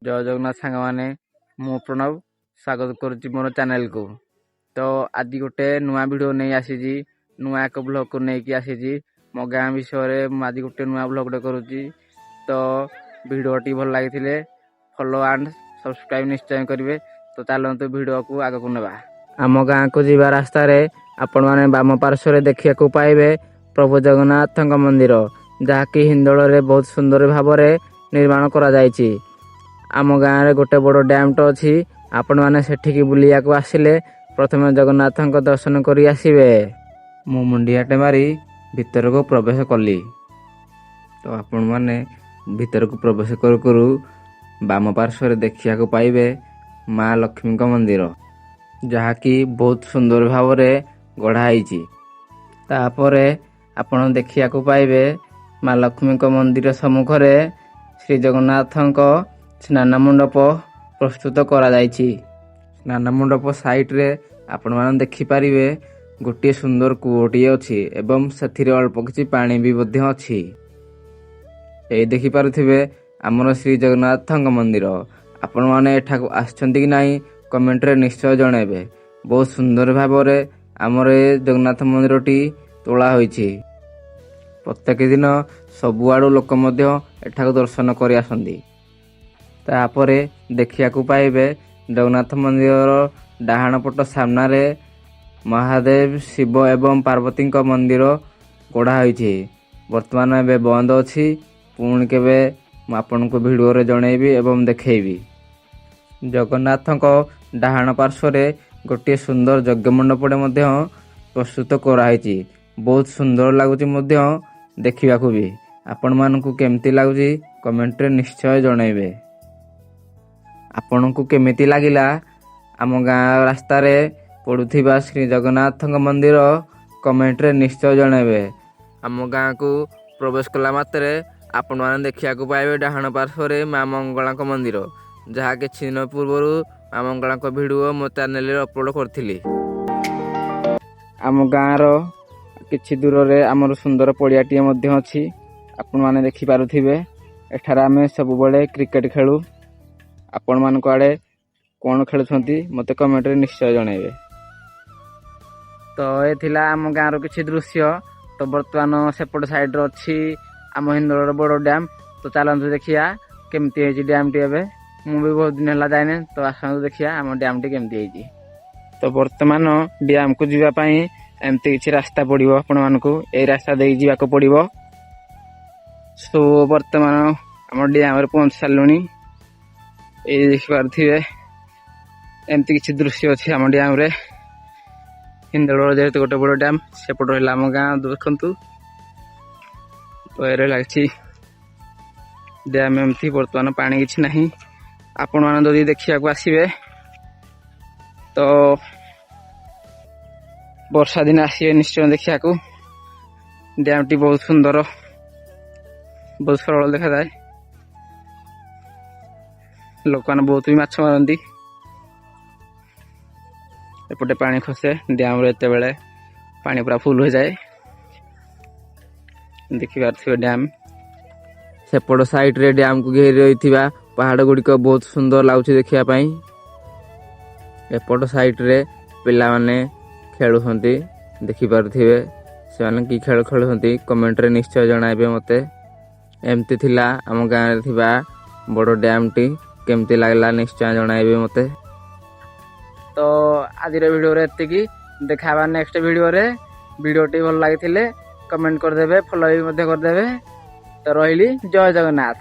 जय जगन्नाथ सांग मैंने मु प्रणव स्वागत करुच्ची मोर चैनल को। तो आज गोटे नुआ वीडियो नहीं आसी नुआ एक ब्लॉग को लेकिन आसी मो गाँ विषय आज गोटे नुआ ब्लॉग करुच्ची। तो वीडियोटी भल लगी फॉलो एंड सब्सक्राइब निश्चय करेंगे। तो चलते वीडियो को आग को नेबा। आम गाँ को जीवा रास्ता आपण मैंने बाम पार्श्व देखा पाइबे प्रभु जगन्नाथ मंदिर जहाँकि हिंदोल रे बहुत सुंदर भाव निर्माण करा जायछि। आम गाँव रे गोटे बड़ डैम तो अच्छी आपण मैंने सेठिकी बुलिया को आसिले प्रथम जगन्नाथ दर्शन करी आसिबे। मु मुंडियाटे मारी भीतर को प्रवेश कली। तो आपण मैंने भीतर को प्रवेश करू करू बाम पार्श्व देखा पाइबे माँ लक्ष्मी मंदिर जहाँकि बहुत सुंदर भाव गढ़ाई। तापरे आपण देखा पाइबे माँ लक्ष्मी मंदिर सम्मुख श्री जगन्नाथ स्नान मंडप प्रस्तुत करा जायछि। स्नान मंडप साइड रे आपण माने देखि पारिबे गोटे सुंदर कूओटी अछि एवं सेथिरे अल्प किछि पानी भी मध्य अछि। ए देखि पारुथिबे हमर श्री जगन्नाथ मंदिर। आपण माने एठा को आछंती कि नाही कमेंट रे निश्चय जणाइबे। बहुत सुंदर भाबरे हमर जगन्नाथ मंदिरटी तोला होईछि। प्रत्येक दिन सबुआड़ू लोक मध्य एठाक दर्शन करि आसंती। तापरे देखिया पाइबे जगन्नाथ मंदिर डाहाण पट सामने महादेव शिव एवं पार्वती मंदिर गढ़ा होईछि। वर्तमान एबे बंद अछि। पुणी केबे आपन को वीडियो रे जणैबी एवं देखैबी। जगन्नाथ डाहाण पार्श्व गोटे सुंदर यज्ञ मंडपटे मध्य प्रस्तुत कराई। बहुत सुंदर लगुच देखा भी। आपण मानकु केमती लगुच कमेंट रे निश्चय जणाइबे। आपण को केमिति लागिला आम गाँ रास्ता रे पड़ुथिबा श्री जगन्नाथ मंदिर कमेंट रे निश्चय जणाइबे। आम गाँ को प्रवेश कला मात्रे आपण माने देखिया पाइबे डाहाण पार्श्व माँ मंगला मंदिर जहाँ किछि दिन पूर्व माँ मंगला वीडियो मो चैनल रे अपलोड करथिली। आम गाँर किछि दूर रे आमर सुंदर पड़ियाटी मध्य अछि। आपण माने देखि पारुथिबे एठार आमे सब बळे क्रिकेट खेलु। आपण मान को आड़े कौन खेलुछंती मते कमेंट रे निश्चय जणाइबे। तो ए थिला आम गाँर किछि दृश्य। तो वर्तमान सेपट साइड रो अछि आम हिंदोलर बड़ डैम। तो चलंतु देखिया केमती हेछि डैम टी। एबे मु भी बहुत दिन हला जायने। तो आसंतु देखिया आम डैम टी केमती हेछि। तो वर्तमान डैम को जीवा पई एमती किछि रास्ता पड़िबो। आपण मानकु ए रास्ता देई जीवा को पड़िबो। सो वर्तमान आम डैम रे पहुंच सालुनी। ए देखि पारथिबे एमती किछि दृश्य अछि आम डैम रे। हिंदोल जेहेतु गोटे बड़ डैम सेपट रहला आम गाँ देखंतु। तो एरे लागछि डैम एमती वर्तमान पानी किछि नाही। आपण मान जदि देखिया को आसीबे तो वर्षा दिन आसीबे निश्चय देखिया को। डैम टी बहुत सुंदर बहुत सरल देखा जाए। लोक मैंने बहुत भी माछ मारती। एपटे पानी खसे डैम रे एते बेले पानी पूरा फुल हो जाए। देखि पारथिबे डैम सेपट साइड रे डैम को घेरी रहिथिबा पहाड़ गुड़िक बहुत सुंदर लाଗୁଛି देखिया पाई। एपट साइड रे पिला माने खेलुछंती देखि पारथिबे। से माने की खेल खेलुछंती कमेंट रे निश्चय जणाइबे मते। एमती थिला आम गाँ रे थिबा बड़ डैम टी केमती लागला निश्चय जणाइबे मते। तो आज वीडियो रे एतिकी देखाबा नेक्स्ट वीडियो रे। वीडियो टी भल लागिथिले कमेंट कर देबे फॉलो भी मते कर देबे। तो रहिली जय जगन्नाथ।